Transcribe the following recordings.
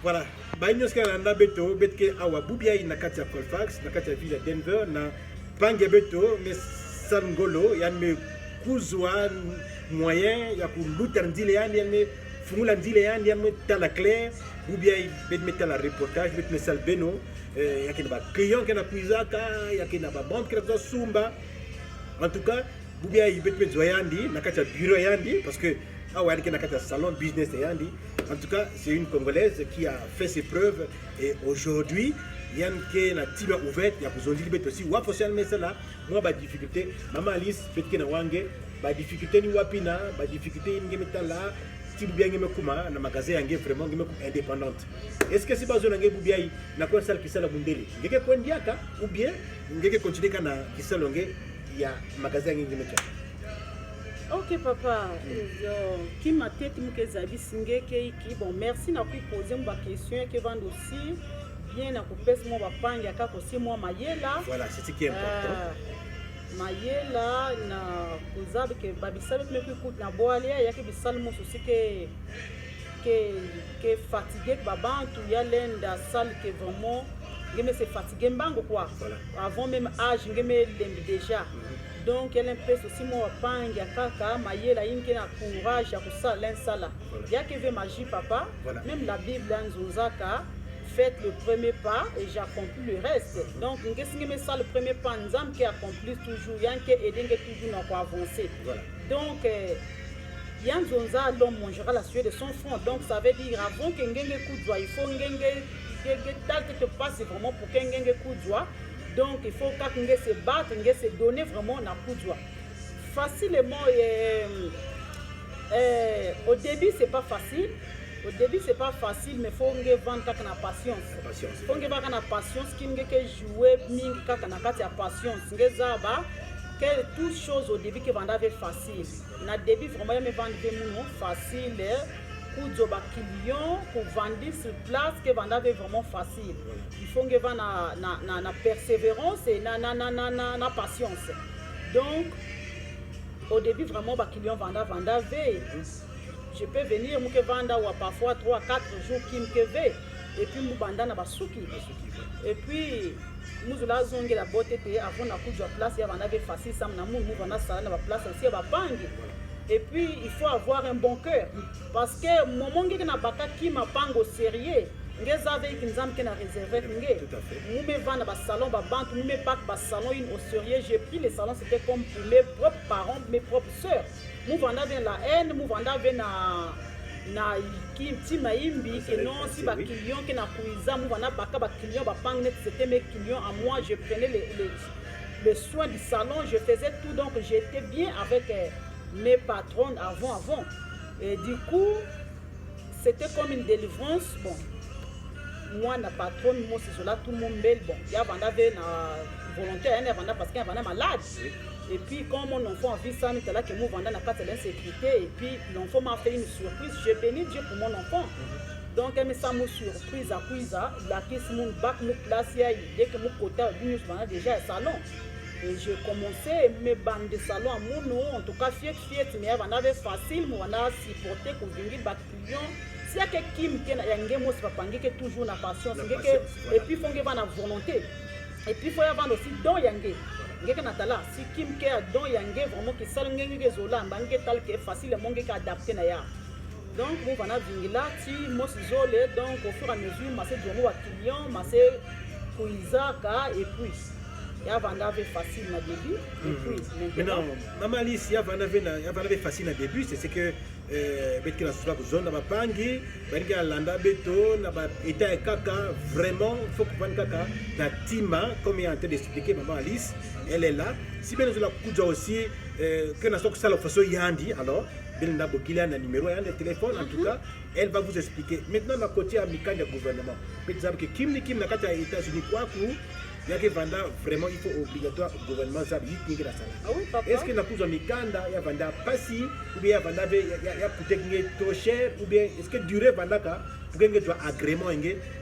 Voilà. Baignos Canada beto, betke awa bubia na kati ya Colfax, na kati ya ville ya Denver, na pange beto, mais sangolo, ya me kuzwa moyen, ya kuluta ndile yani, ya me fungula ndile yani, ya me tala clair, bubia bet mettre la reportage, bet me salbeno, ya kena ba client kena kuizaka, ya kena ba bande kena sumba. En tout cas, bubia bet me zoyandi, na kati ya bureau yandi, parce que ah ouais, il y a un salon business yandi. En tout cas, c'est une Congolaise qui a fait ses preuves et aujourd'hui, il y a une team ouverte, il y a besoin de aussi. Ou social mais là, moi ba difficulté, maman Alice fait que na wange, ba difficulté ni wapina, ba difficulté ni ngeme là, si bien ngeme kuma na magasin yange vraiment ngeme indépendante. Est-ce que c'est pas zone ngeme bubiai na kwa salle qui sala mundele. Ngeke kwendiaka ou bien ngeke continuer kana qui salonge ya magasin ngeme cha. Ok papa, qui m'a tête que zabi singé qui bon merci n'a pu poser ma question que vend aussi bien na couper mon papa il y a qu'à aussi moi mayela. Voilà, c'est ce qui est important. Mayela na kuzabi que babisa avec me écoute na boale ya que bisal mo aussi que fatigué baba tout y a l'enda salle que vraiment ngeme se fatigué mbango quoi. Voilà. Avant même âge ngeme lembi déjà. Donc elle impose aussi mon pangi à kaka mayela inke na courage à kusala l'insala. Il y a que magie papa. Voilà. Même la Bible anzozaka faites le premier pas et j'accomplis le reste. Donc ngesi ngeme ça le premier pas nzam qui accomplit toujours yanke aider toujours na pour avancer. Voilà. Donc yanzonza l'homme mangera la sueur de son front. Donc ça veut dire avant que ngenge kudwa il faut ngenge tal que te passe vraiment pour que ngenge kudwa. Donc il faut qu'on se battre, qu'on se donner vraiment la poudre. Facilement, au début c'est pas facile. Au début c'est pas facile, mais il faut vendre la patience. Il faut vendre la patience, qui jouer mingi kaka na kati ya patience. Ngezaba que toute chose au début que vendre facile. Na début vraiment me vendre facile. Pour des clients, pour vendre sur place, que vendre vraiment facile. Il faut que na persévérance et na patience. Donc, au début, vraiment, les clients vendent veille. Je peux venir, je peux vendre parfois 3 4 jours qui me veille. Et puis, je vends na basuki. Et puis, nous avons la beauté avant la coupe de place, il y a facile, ça nous avons ça na place aussi, et puis il faut avoir un bon cœur parce que moment que na baka ki mapango sérieux ngeza avec nzam que na réservé ngé nous me vendre ba salon ba banque nous me pas ba salon une au sérieux j'ai pris les salons c'était comme pour mes propres parents mes propres sœurs nous vendre avec la haine nous vendre avec na ki ti maimbi que non si ba client que na kuiza nous vendre baka ba client ba pang net c'était mes clients à moi je prenais les soins du salon je faisais tout donc j'étais bien avec mes patrons avant. Et du coup, c'était comme une délivrance. Bon, moi, la patronne, moi, c'est cela, tout le monde belle. Bon, il y a un volontaire, il y a parce qu'il y a un malade. Et puis, quand mon enfant a vu ça, il là que moi, vendant la carte de l'insécurité. Et puis, l'enfant m'a fait une surprise. Je bénis Dieu pour mon enfant. Donc, elle me sent une surprise à Kuiza. La caisse, mon bac, mon place, dès que mon côté, nous avons déjà un salon. Et je commençais mes bandes de salon à mon en tout cas fiet, mais on avait facile, mais on a supporté qu'on vienne battre client. S'il y a quelqu'un qui a moi c'est pas que toujours la patience, et puis il faut avoir la volonté. Et puis il faut avoir aussi don yangé. Ngeke natala si kim ke don yangé vraiment que ça ngenge zola mbangé tal que facile mon ngeke adapter na ya. Donc on va na vingila ti mos zole donc au fur et à mesure ma c'est jomo wa client, ma c'est kuizaka et puis il y a vendave facile au début et puis maintenant maman Alice il y a vendave facile au début c'est que betki na sura zone na bapangi benga landa beto na ba eta kaka vraiment faut que kaka na tima comme il est en train d'expliquer maman Alice elle est là si bien nous la kuja aussi que na soko sala façon yandi alors ben na bokila na numéro ya le téléphone en tout cas elle va vous expliquer maintenant na côté amical du gouvernement par exemple que kim na kata États-Unis quoi pour il y a que vendre vraiment il faut obligatoire au gouvernement ça dit que la salle. Ah oui papa. Est-ce que la couche mikanda il y a vendre pas si ou bien vendre il y a coûté trop cher ou bien est-ce que durer vendre pour que tu agrément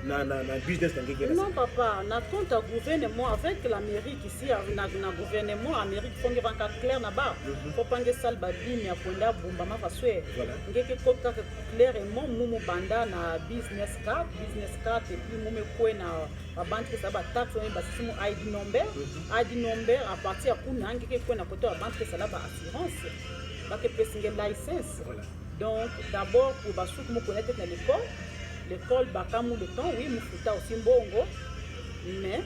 na business non papa na compte gouvernement avec la mairie ici na gouvernement Amérique fonge banka clair na ba faut pange sal ba bimi ya kwenda bumba ma faswe ngeke kota clairement mumu banda na business card et puis mumu kwena ba banque ça ba taxe ba simu ID number à partir ya kuna ngeke kwena koto ba banque ça la ba assurance ba ke pesinge license. Donc d'abord pour basuku mo connaître na l'école bakamu le temps oui mufuta aussi mbongo mais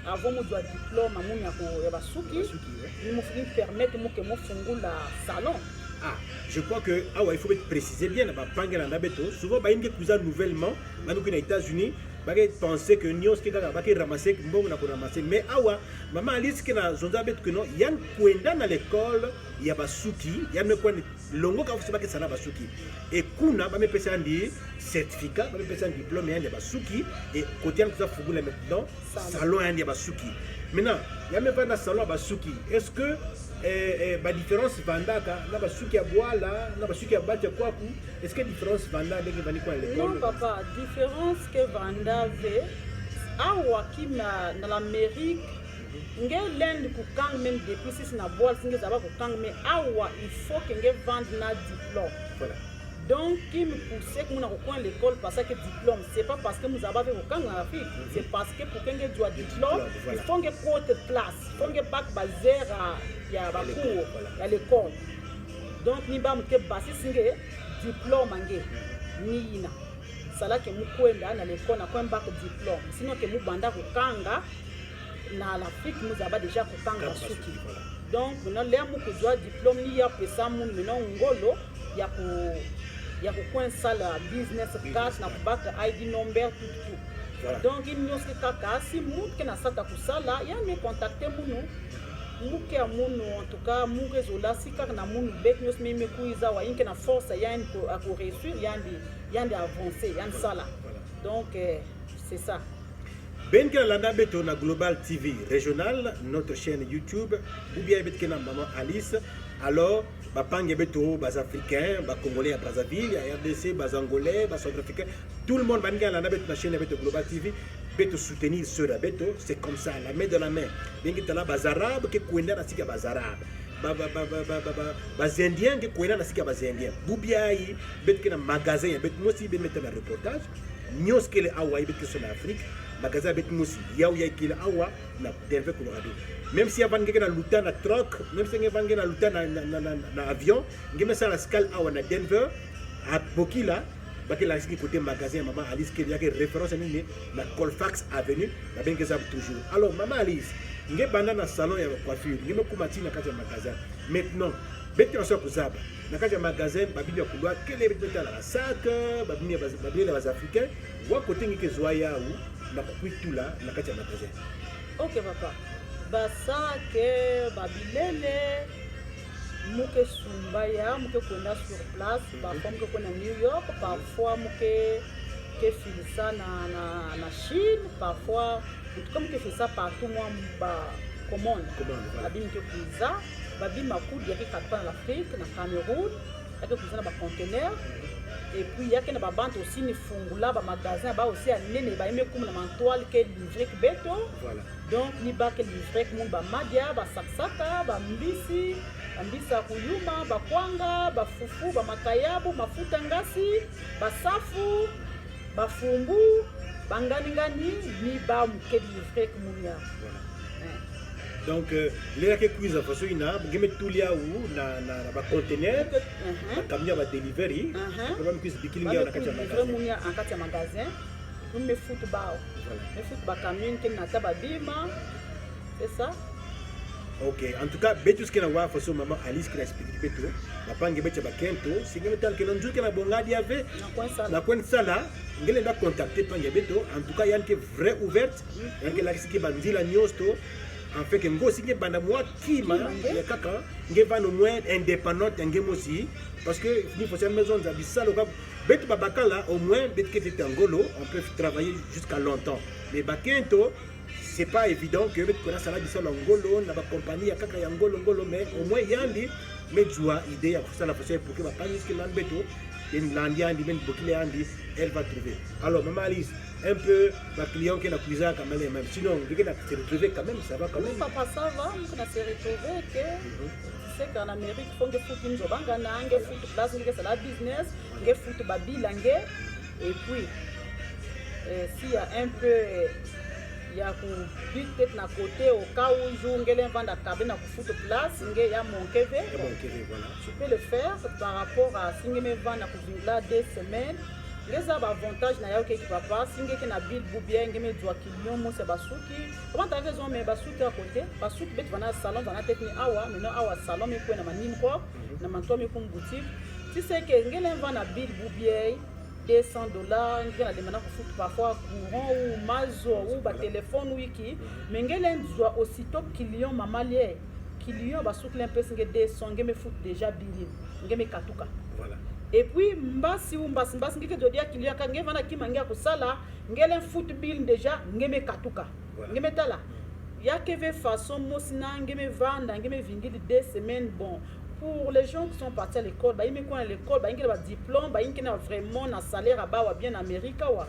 avant mo doit diplôme amu ya basuki ni mo fini permettre mo que mo fungula salon. Ah, je crois que il faut préciser bien ba pangela na beto souvent ba inge kuza nouvellement manuku na États-Unis ba penser que nios ki kaka ba ki ramasser mbongo na ko ramasser mais maman Alice ki na zonza beto que non yan kwenda na l'école ya basuki ya me kwenda longo ka fusaba ke sana basuki et kuna ba me pesa ndi certificat ba me pesa diplôme ya basuki et côté en kuza fugula maintenant salon ya basuki maintenant ya me pas na salon basuki est-ce que ba différence vandaka na basuki ya boala na basuki ya bacha kwaku est-ce que différence vanda ndenge vani kwa l'école? Non papa, différence que vanda ve awa kima na l'Amérique nge lend ku kang même depuis si na boala singe zaba ku kang mais awa il faut que nge vendre na diplôme. Voilà. Donc, qui me poussait que nous avons l'école parce que diplôme, c'est pas parce que nous avons fait aucun en Afrique, c'est parce que pour qu'on ait un diplôme, il faut que porte place, il faut que pas basé à cours, à l'école. Donc, nous avons que basé sur diplôme ni ina. C'est là que nous pouvons dans l'école, nous avons un diplôme. Sinon que nous banda kanga na l'Afrique, nous avons déjà kanga suki. Donc, nous avons un diplôme ni a pesa mun maintenant ngolo ya ko sala business card na kubaka ID number tout. Voilà. Donc il n'y a que si moun ke na sata kusala ya me contacter munu muke a munu en tout cas mu rezola si kaka na munu bet nyos me kuiza wa inke na force ya ko a ko réussir yandi avancer yandi sala. Donc c'est ça. Ben que la beto na Global TV régional, notre chaîne YouTube, ou bien bet que na maman Alice, alors bapange beto bas africains, bas congolais à Brazzaville, à RDC, bas angolais, bas centrafricains, tout le monde banga la beto na chaîne beto Global TV, beto soutenir ceux là beto, c'est comme ça, la main dans la main. Bien que tala bas arabes que kwenda na sika bas arabes. Bas indiens que kwenda na sika bas indiens. Bubiai bet que na magasin, bet moi aussi ben mettre na reportage, nyos que le Hawaii bet que sur l'Afrique. Magasin bet musi yaw ya kila awa na Denver Colorado même si avant ngeke na luta na truck même si ngeke na luta na avion ngeme sa la scale awa na Denver à Bokila bakela siki côté magasin maman Alice qui y a référence na Colfax Avenue na benke za toujours. Alors maman Alice nge banda na salon ya coiffure ngeme kumati na kati ya magasin maintenant beti on sort kuzaba na kati ya magasin babili ya kulwa kele beti la sac babili les africains wa côté ngeke zoya ou na kuitula na kati ya magasin. Ok papa. Basa ke babilele muke sumbaya muke kwenda sur place parfois muke kwenda New York parfois muke filisa na Chine parfois en tout cas muke fait ça partout moi ba commande babi muke kuiza babi makudi yaki katana na Afrique na Cameroun yaki kuiza na ba conteneur. Et puis il y a que na babante aussi ni fungula ba magasin ba aussi nene ba yeme comme na mantoile que livré que beto. Voilà. Donc ni ba que livré que mon ba madia ba saksaka ba mbisi kuyuma ba kwanga ba fufu ba makayabu mafuta ngasi ba safu ba fumbu ba ngani ni ba mke livré que mon ya. Voilà. Donc les que cuisine façon ina ngeme tulia ou na ba conteneur na camion ba delivery ba me cuisine bikilinga na kati ya magasin munya en kati ya magasin me football me football camion ke na taba bima c'est ça. OK, en tout cas betu ce que na wa façon maman Alice qui a expliqué betu na pange betu ba kento singeme tal que non que na bongadi ave na kwen sala ngele nda contacter pange betu en tout cas il y a une vraie ouverte il y a la qui bandila nyosto. En fait, que ngosi nge banda moi kima ya kaka nge va no moins indépendante nge mosi parce que ni faut une maison za bisalo ka bet babaka là au moins bet que tu ngolo on peut travailler jusqu'à longtemps mais bakento c'est pas évident que bet kona sala bisalo ngolo na ba compagnie ya kaka ya ngolo mais au moins yandi mais joie idée ya ça la façon pour que ba panis que nan beto une landiandi, même bokile andi, elle va trouver. Alors, maman Alice, un peu, ma client qui n'a plus à quand même, sinon, quelqu'un a se retrouvé quand même, ça va quand même. Papa, ça va, on a se retrouvé que tu sais qu'en Amérique, il faut que foot une job, on foot place, c'est la business, on foot babil, et puis, s'il y a un peu, il y a peut-être à côté, au cas où je vais vendre la cabine à foot place, il y a mon KV, tu peux le faire par rapport à si je vais vendre la 2 semaines. Les avantages na yao keki papa singe ke na bill bubia ngeme doa kilio mo se basuki comment t'as raison mais basuki à côté basuki bet vana salon vana technique awa maintenant awa salon me ko na manim ko na manto me ko boutique tu sais que ngele vana bill bubia $200 ngela demanda ko foot parfois courant ou mazo ou ba téléphone wiki mais ngele doa aussitôt client mamalie client basuki l'impression que 200 ngeme foot déjà bill ngeme katuka voilà. Et puis mbasi ngeke dodia kilia ka ngeva na kimangia kusala ngele foot bill déjà ngeme katuka ngeme tala ya keve façon mosina ngeme vanda ngeme vingi de 2 semaines bon pour les gens qui sont partis à l'école ba yime quoi à l'école ba ngela ba diplôme ba yime na vraiment na salaire ba wa bien Amérique wa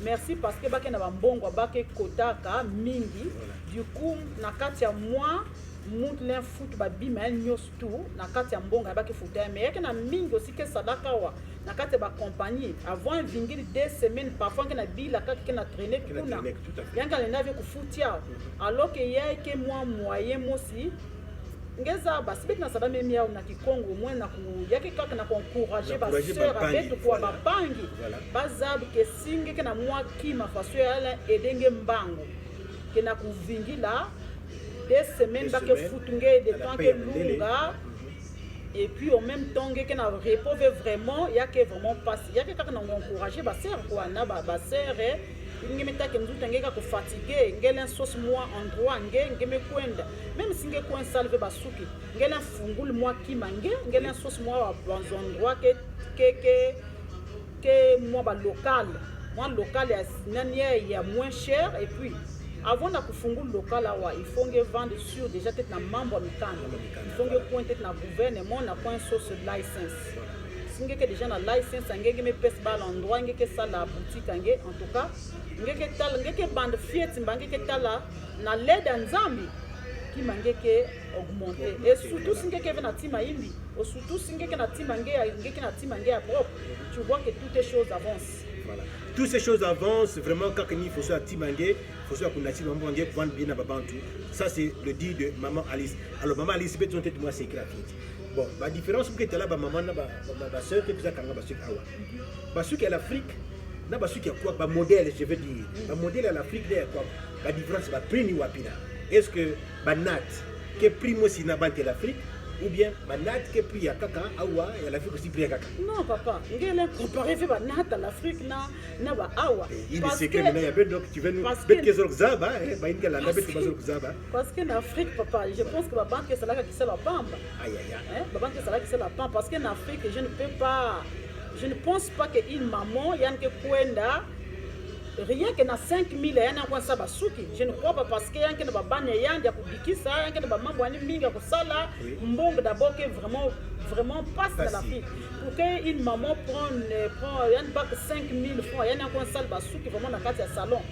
merci parce que ba ke na ba mbongo ba ke kotaka mingi du coup na kati ya moi monte l'un foot babi mais nyos tout na kati ya mbonga ba ke foot mais yake na mingi aussi que sadaka wa na kati ba compagnie avant vingili 2 semaines parfois que na bila ka ke na traîner kuna yanga le navio ku foot ya alors que yake moi moyen mosi ngeza basibet na saba memi ya na kikongo moi na ku yake kaka na encourager ba sœur abetu kwa ba bangi bazab ke singe ke na moi ki ma faso ya edenge mbango ke na ku vingila 2 semaines ba ke futunge de temps que lunga et puis en même temps que na repos vraiment ya que vraiment passe ya que quand on encourager ba sœur quoi na ba sœur ngimeta ke nzuta ngeka ko fatiguer ngela sauce moi endroit ngeme kwenda même si nge ko salve basuki ngela fungul moi ki mange ngela sauce moi dans endroit que moi ba local ya nani ya moins cher et puis avant de faire local, il faut vendre sur déjà peut-être na membre mikanda. Il faut pointer na gouvernement na point source license. Si vous avez déjà na license, vous avez pèse bal endroit, vous avez ça la boutique en tout cas. Vous avez bande fiat, vous avez tala na l'aide en Zambie qui mangue que augmenter. Et surtout si vous avez na tima imbi, ou surtout si vous avez na tima ngé propre, tu vois que toutes les choses avancent. Voilà. Toutes ces choses avancent vraiment quand il faut soit timangé, il faut soit qu'on a timangé pour vendre bien à Babantou. Ça c'est le dit de maman Alice. Alors maman Alice peut être moi c'est gratuit. Bon, la différence pour que tu là ba maman na ba sœur que tu as kanga ba sœur awa. Ba sœur qui est l'Afrique, na ba sœur qui a quoi ba modèle je veux dire. Ba modèle à l'Afrique là quoi. La différence ba prix ni wapina. Est-ce que ba nat que prix moi si na banque l'Afrique ou bien banat que prix à kaka awa et l'Afrique aussi prix à kaka. Non papa, ngela comparer fait banat à l'Afrique na ba awa. Il est secret maintenant il y a donc tu veux nous bet que zaba ba inga la bet que zaba. Parce que en Afrique papa, je pense que la banque c'est là qui c'est la pamba. Aïe aïe aïe. La banque c'est là qui c'est la pamba parce qu'en Afrique je ne pense pas que une maman yann que kwenda rien que na 5000 yana kwa saba suki je ne crois pas parce que yanke na babanya yandi ya kubikisa yanke na bamambo ani mingi ya kusala mbongo d'abord que vraiment passe dans la vie pour que une maman prend yann pas que 5000 francs yana kwa sala basuki vraiment na kati ya salon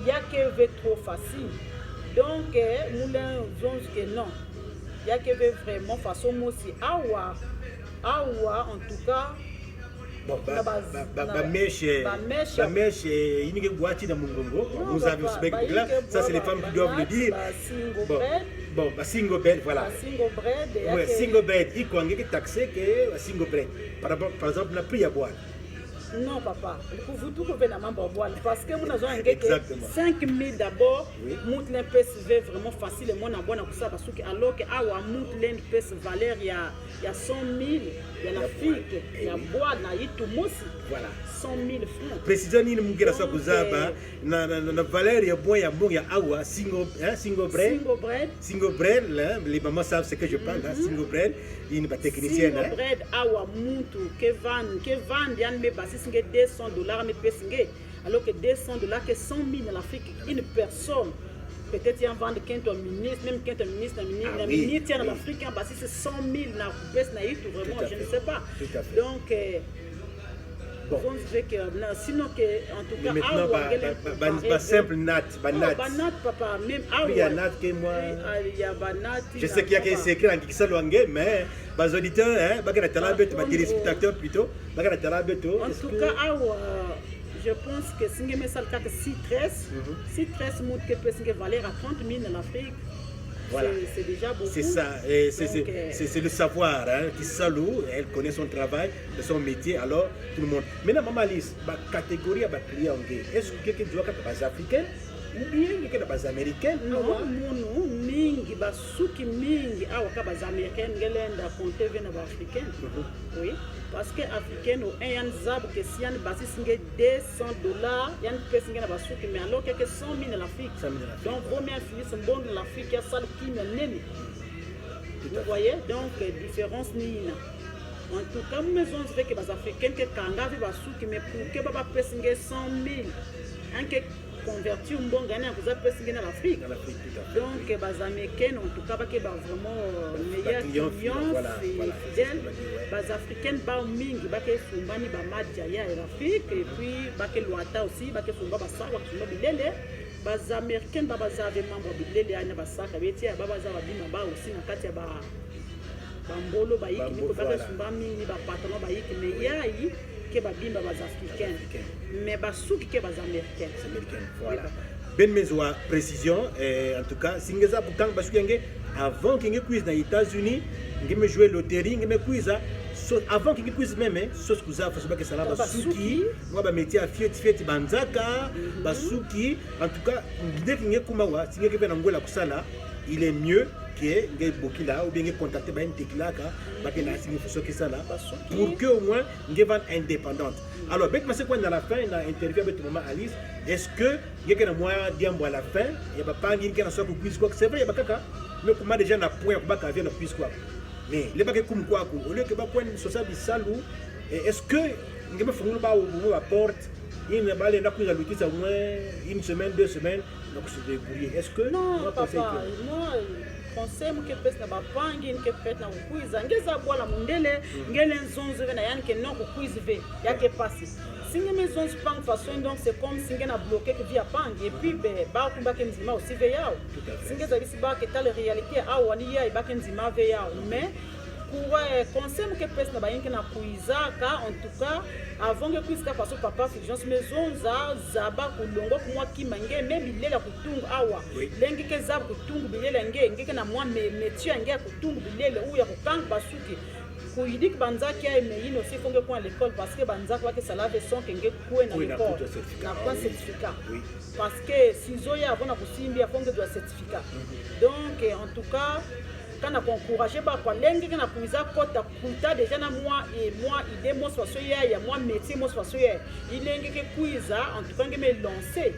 yake veut trop facile donc moulin zone que non yake veut vraiment façon moi aussi awa en tout cas bon, la mèche, il y a boîtier dans mon gongo. Nous avons ce bec là. Ça, c'est les femmes qui doivent le dire. Bon, single bed, voilà. Single bread. Oui, single bed. Il y a un taxé que single bread. Par exemple, la prix à boire. Non, papa. Vous tout pouvez n'avoir boire parce que nous avons un gars 5000 d'abord. Monte l'IPS vraiment facile et mon abonnement pour ça parce que alors que awa monte l'IPS valeur il y a 100 000, il y a la fille, il y a boire na yitu mosi. Voilà. 100 000 francs. Président ni mungera sa kuzaba na valeur ya bon ya awa single bread là les mamans savent ce que je parle là single bread une technicienne single bread awa muntu que vend yan me basi singe $200 me pesinge alors que $200 que 100 000 en Afrique une personne peut-être il y a vendre qu'un ministre, même qu'un ministre, na ministre en Afrique, parce que c'est 100 000 na baisse na itu vraiment, je ne sais pas. Donc bon, sinon que en tout cas maintenant simple nat, banat papa même il y a nat que moi il y a banat. Je sais qu'il y a qui s'écrit en Kisalwangue, mais les auditeurs hein, bagana talabeto, les téléspectateurs plutôt, bagana talabeto. En tout cas je pense que si on met ça le cas que 6-13 mots que peut se valer à 30 000 en Afrique. Voilà. C'est déjà beaucoup. C'est ça, c'est le savoir hein, qui salue, elle connaît son travail, son métier, alors tout le monde. Maintenant, maman Alice, la catégorie de clients, est-ce que quelqu'un doit être base africaine ou bien quelqu'un base américaine? Non, non, mingi, basuki mingi, awaka base américaine, gelenda compter vena ba africaine. Oui, parce que africaine au un zab que si on base singe $200, yan pesinge na basuki mais alors que 100 000 en Afrique. Donc vaut mieux finir son bon de l'Afrique, il y a ça qui me nene. Vous voyez, donc différence nina. En tout cas, maison c'est que les africains que kanga vi basuki mais pour que baba pesinge 100 000, un que convertir un bon gagnant vous avez pesinge dans l'Afrique. Donc les américains en tout cas que vraiment meilleurs clients fidèles. Les africains ba mingi ba ke fumbani ba madja ya l'Afrique et puis ba ke loata aussi ba ke fumba ba sawa kimo bilele. Les américains ba bazave membre bilele ya na ba saka beti ya ba bazava bima ba aussi na kati ya ba bambolo bayiki niko ba sumba mingi ba patron bayiki mais yayi que ba bimba bas africains mais basuki que bas américains. Voilà. Ben mezoa précision en tout cas singeza pourtant basuki avant qu'il quiz dans les États-Unis, il jouer loterie, il quiz avant qu'il quiz même sauce kuza façon que ça là basuki moi ba métier à fieti banzaka basuki en tout cas dès qu'il kumawa singe ke na ngola kusala il est mieux que ngai bokila ou bien ngai contacter ba ntekilaka ba ke na singe façon que ça là pour que au moins ngai vente indépendante. Alors bec c'est quoi dans la fin na interview avec maman Alice, est-ce que ngai ke na moyen diambo à la fin ya ba pangi ke na so quiz quoi c'est vrai ya ba kaka mais comment déjà na point ba ka vient na quiz quoi. Mais les baguettes comme quoi, au lieu que bah point social du salou, est-ce que nous me faisons pas ouvrir la porte, il ne va pas la notice au moins une semaine, 2 semaines, donc se débrouiller. Est-ce que non papa, moi conseil que pèse na ba pangi que pèse na quiz, ngeza bola mundele, ngele nzonzo na yan que non quiz ve, ya que passe. Si les maisons se prennent façon, donc c'est comme si on a bloqué que via Pang et puis bah on va qu'un aussi veillard. Si vous avez si bas que telle réalité ah on y a et bah qu'un zima veillard mais pour conseil que pèse na bayen que na kuiza car en tout cas avant que puisse façon papa figence maison za zaba kulongo pour moi qui mange même il est la kutungu awa lengi que zaba kutungu bilele ngeke na moi métier ngeke kutungu bilele ou ya kukang basuki. Il dit que Banzaki a aimé aussi faut que à l'école parce que Banzaki va que ça lave son que ngekuwe na l'école na point certificat parce que si zoya avant na kusimbi faut que doit certificat donc en tout cas quand on encourager ba kwa lengi na kuiza kota kuta déjà na moi et moi idée moi soit ya moi métier moi soit il lengi que kuiza en tout cas ngeme lancer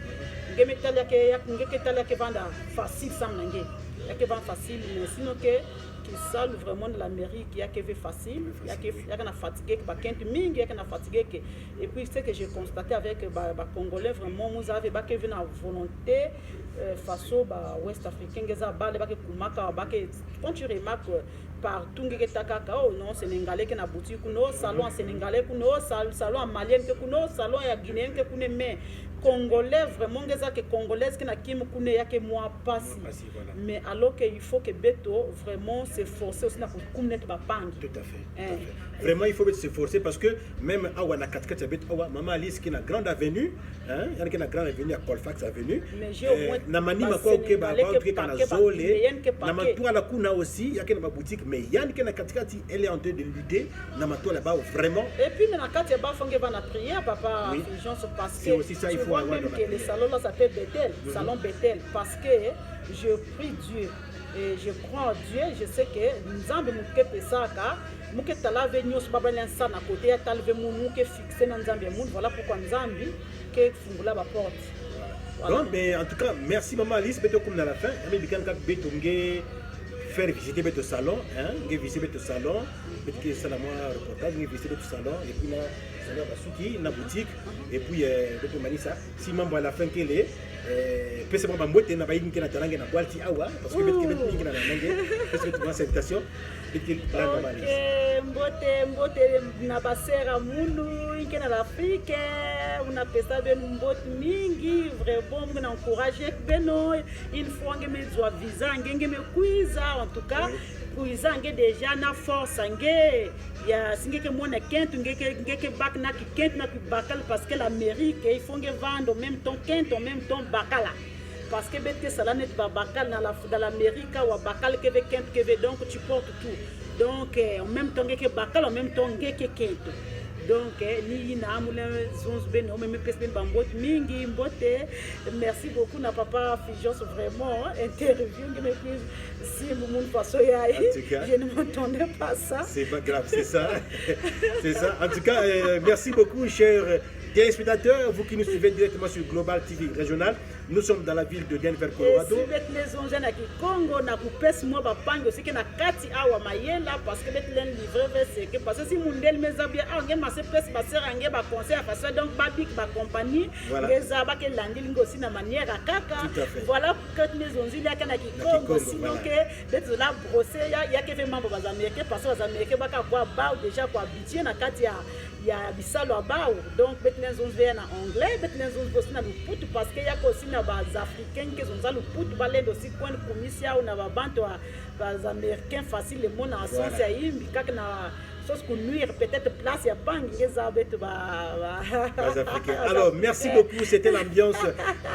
ngeme tala ke vanda facile sans nange ya ke vanda facile mais sinon que qui salue vraiment de l'Amérique, il y a qui est facile, il y a qui est fatigué, il y a qui est fatigué. Et puis ce que j'ai constaté avec les Congolais, vraiment, nous avons une volonté face aux Ouest Africains, quand tu remarques partout, oh non, Sénégalais qui est boutique, salon sénégalais, salon malien, salon guinéen, mais Congolais vraiment que Congolais qui n'a qui me connaît ya que moi passe mais alors qu'il faut que Beto vraiment s'efforcer aussi pour connaître ba pang. Tout à fait. Vraiment il faut s'efforcer parce que même awa na 4 bet awa maman Alice qui na grande avenue hein il y a qui na grande avenue à Colfax avenue na manima ko ke ba que kana zole na matua la kuna aussi il y a qui na boutique mais il y a qui na katikati elle est en train de lutter na matua là-bas vraiment et puis na kati ba fonge ba na prière papa gens se passe c'est aussi ça il faut même que le salon là s'appelle Bethel, salon Bethel, parce que je prie Dieu et je crois en Dieu, je sais que Nzambe mukepe saka, muke talave nyos babalen sa na côté ya talve muke fixé na Nzambe moun, voilà pourquoi Nzambe ke fungula ba porte. Voilà. Donc mais en tout cas, merci maman Alice, beto comme dans la fin, mais bikan kak betonge faire visiter le salon, hein, visiter le salon, peut-être ça la moi reportage, visiter le salon et puis là ça va basuki na boutique et puis de manisa si membre à la fin qu'elle est pesa ba mbote na ba yinki na talanga na kwalti awa parce que peut-être mingi na nange parce que tu vois cette invitation mbote na basera munu inke na l'Afrique una pesa ben mbote mingi vraiment on encourager beno une fois ngeme zwa visa ngeme kuiza en tout cas kuiza nge déjà na force nge ya singeke mona kent ngeke bak na ki kent na ki bakal parce que l'Amérique il faut nge vendre en même temps kent en même temps bakala parce que bête que ça là n'est pas bakal dans l'Amérique ou bakal que veut kent que veut donc tu portes tout donc en même temps ngeke bakal en même temps ngeke kent donc ni na amule zonz beno même peste bambote mingi mbote merci beaucoup na papa Fijos vraiment interview mais si mon façon je ne m'entendais pas ça c'est pas grave c'est ça c'est ça en tout cas merci beaucoup chers téléspectateurs, vous qui nous suivez directement sur Global TV Régional, nous sommes dans la ville de Denver, Colorado. Et si les gens qui Congo na kupes moi ba pango aussi que na kati awa mayela parce que bet len livrer c'est que parce que si mundel mezabia ngé masse pes ba serangé ba conseil à faire donc ba big ba compagnie les ba que landi lingo aussi na manière kaka voilà que les gens il y a kana ki Congo sinon que bet la brosser il y a que fait membre ba américains parce que les américains ba ka quoi ba déjà quoi habitué na kati ya bisalo abao donc les gens viennent en anglais les gens aussi na luputu parce que y a aussi na bas africains qui sont dans luputu balé aussi coin commission ou na ba bantu bas américains facile le monde en sens ya imbi kaka na chose qu'on nuire peut-être place ya pangeza betu ba africains. Alors merci beaucoup, c'était l'ambiance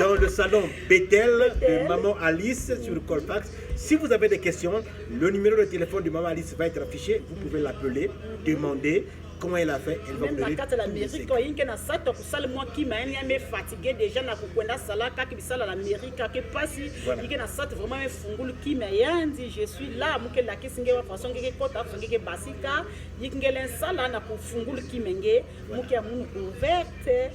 dans le salon Bethel de Maman Alice sur Colfax. Si vous avez des questions, le numéro de téléphone de Maman Alice va être affiché, vous pouvez l'appeler, demander comment elle a fait, elle va vous donner tout l'Amérique ko yinke na sato kusala moi qui m'a me fatigué déjà na kukwenda sala kaki bisala l'Amérique que pasi yinke na sato vraiment me fungulu qui m'a yandi je suis là muke la kisinge wa façon ke kota ngeke basika yinke len sala na ku fungulu qui menge muke ya munu ouverte